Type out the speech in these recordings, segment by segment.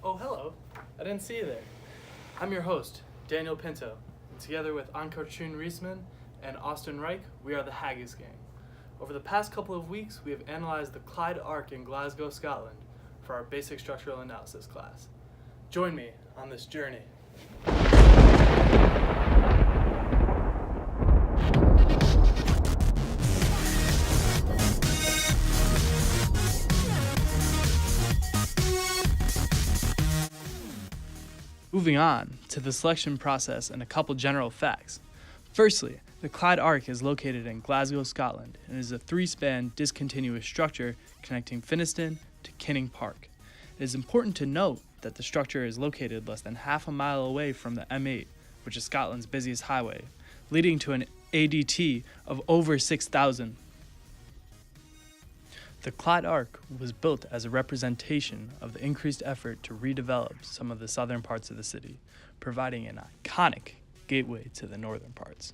Oh, hello. I didn't see you there. I'm your host, Daniel Pinto, and together with Ankarchun Riesman and Austin Reich, we are the Haggis gang. Over the past couple of weeks, we have analyzed the Clyde Arc in Glasgow, Scotland, for our basic structural analysis class. Join me on this journey. Moving on to the selection process and a couple general facts. Firstly, the Clyde Arc is located in Glasgow, Scotland, and is a three-span discontinuous structure connecting Finnieston to Kinning Park. It is important to note that the structure is located less than half a mile away from the M8, which is Scotland's busiest highway, leading to an ADT of over 6,000. The Clyde Arc was built as a representation of the increased effort to redevelop some of the southern parts of the city, providing an iconic gateway to the northern parts.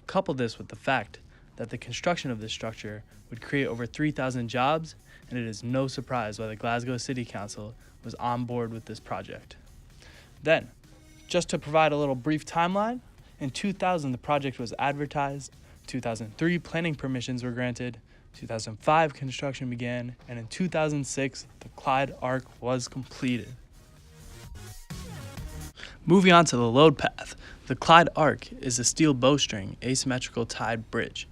Couple this with the fact that the construction of this structure would create over 3,000 jobs, and it is no surprise why the Glasgow City Council was on board with this project. Then, just to provide a little brief timeline, in 2000 the project was advertised, 2003 planning permissions were granted, 2005 construction began, and in 2006 the Clyde Arc was completed. Moving on to the load path, the Clyde Arc is a steel bowstring asymmetrical tied bridge.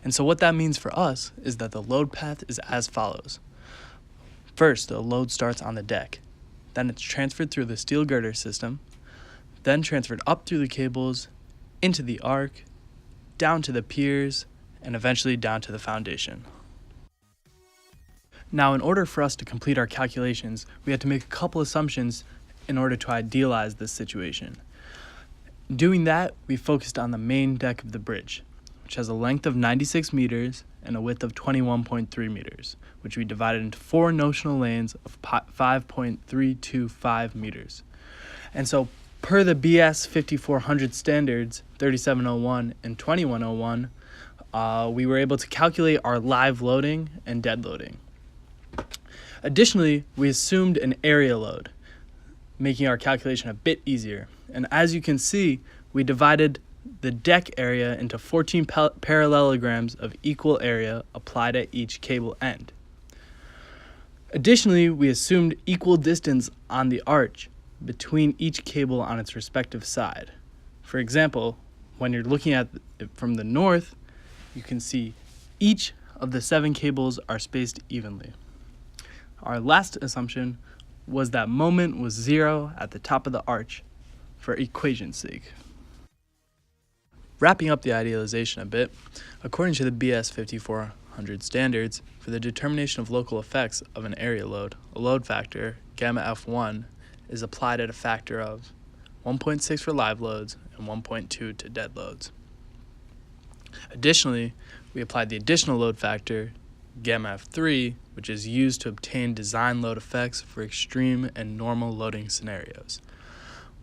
And so what that means for us is that the load path is as follows. First, the load starts on the deck. Then it's transferred through the steel girder system, then transferred up through the cables, into the arc, down to the piers, and eventually down to the foundation. Now, in order for us to complete our calculations, we had to make a couple assumptions in order to idealize this situation. Doing that, we focused on the main deck of the bridge, which has a length of 96 meters and a width of 21.3 meters, which we divided into 4 notional lanes of 5.325 meters. And so, per the BS 5400 standards, 3701 and 2101, we were able to calculate our live loading and dead loading. Additionally, we assumed an area load, making our calculation a bit easier. And as you can see, we divided the deck area into 14 parallelograms of equal area applied at each cable end. Additionally, we assumed equal distance on the arch between each cable on its respective side. For example, when you're looking at it from the north, you can see each of the 7 cables are spaced evenly. Our last assumption was that moment was 0 at the top of the arch for equation's sake. Wrapping up the idealization a bit, according to the BS 5400 standards, for the determination of local effects of an area load, a load factor, gamma F1, is applied at a factor of 1.6 for live loads and 1.2 to dead loads. Additionally, we applied the additional load factor, gamma F3, which is used to obtain design load effects for extreme and normal loading scenarios.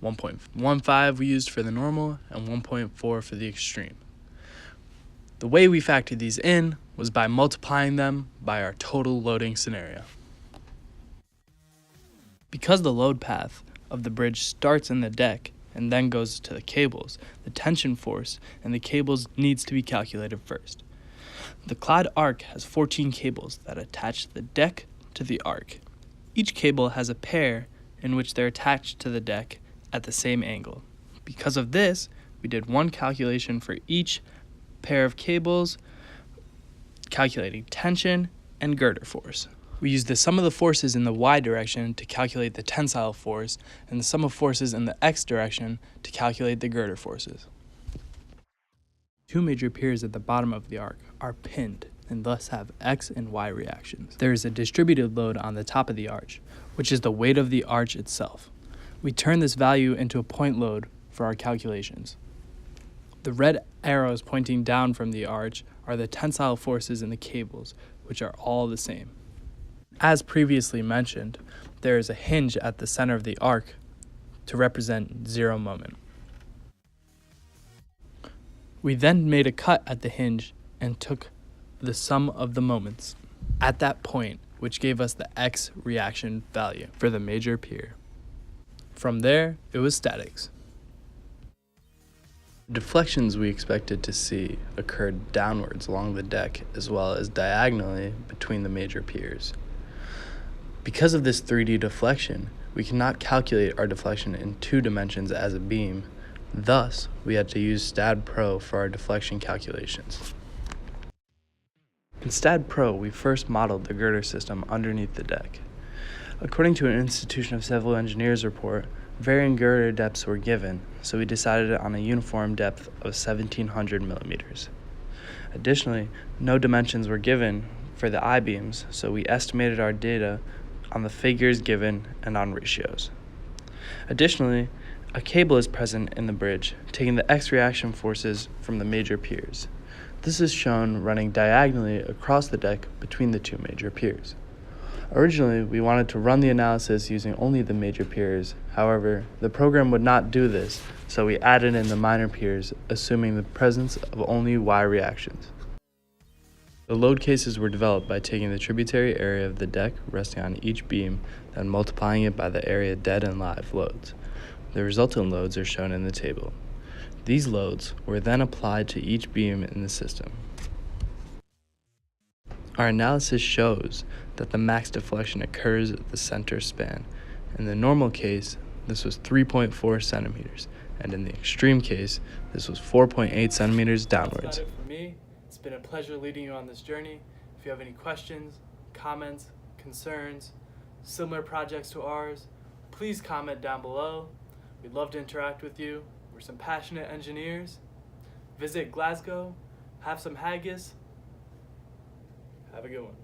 1.15 we used for the normal and 1.4 for the extreme. The way we factored these in was by multiplying them by our total loading scenario. Because the load path of the bridge starts in the deck and then goes to the cables, the tension force in the cables needs to be calculated first. The Clyde Arc has 14 cables that attach the deck to the arc. Each cable has a pair in which they're attached to the deck at the same angle. Because of this, we did one calculation for each pair of cables, calculating tension and girder force. We used the sum of the forces in the y direction to calculate the tensile force and the sum of forces in the x direction to calculate the girder forces. 2 major piers at the bottom of the arc are pinned and thus have x and y reactions. There is a distributed load on the top of the arch, which is the weight of the arch itself. We turn this value into a point load for our calculations. The red arrows pointing down from the arch are the tensile forces in the cables, which are all the same. As previously mentioned, there is a hinge at the center of the arc to represent 0 moment. We then made a cut at the hinge and took the sum of the moments at that point, which gave us the x reaction value for the major pier. From there, it was statics. The deflections we expected to see occurred downwards along the deck as well as diagonally between the major piers. Because of this 3D deflection, we cannot calculate our deflection in 2 dimensions as a beam. Thus, we had to use STAD Pro for our deflection calculations. In STAD Pro, we first modeled the girder system underneath the deck. According to an Institution of Civil Engineers report, varying girder depths were given, so we decided on a uniform depth of 1,700 millimeters. Additionally, no dimensions were given for the I-beams, so we estimated our data on the figures given and on ratios. Additionally, a cable is present in the bridge, taking the X-reaction forces from the major piers. This is shown running diagonally across the deck between the 2 major piers. Originally, we wanted to run the analysis using only the major piers. However, the program would not do this, so we added in the minor piers, assuming the presence of only Y reactions. The load cases were developed by taking the tributary area of the deck resting on each beam, then multiplying it by the area dead and live loads. The resultant loads are shown in the table. These loads were then applied to each beam in the system. Our analysis shows that the max deflection occurs at the center span. In the normal case, this was 3.4 centimeters, and in the extreme case, this was 4.8 centimeters downwards. That's about it for me. It's been a pleasure leading you on this journey. If you have any questions, comments, concerns, similar projects to ours, please comment down below. We'd love to interact with you. We're some passionate engineers. Visit Glasgow, have some haggis. Have a good one.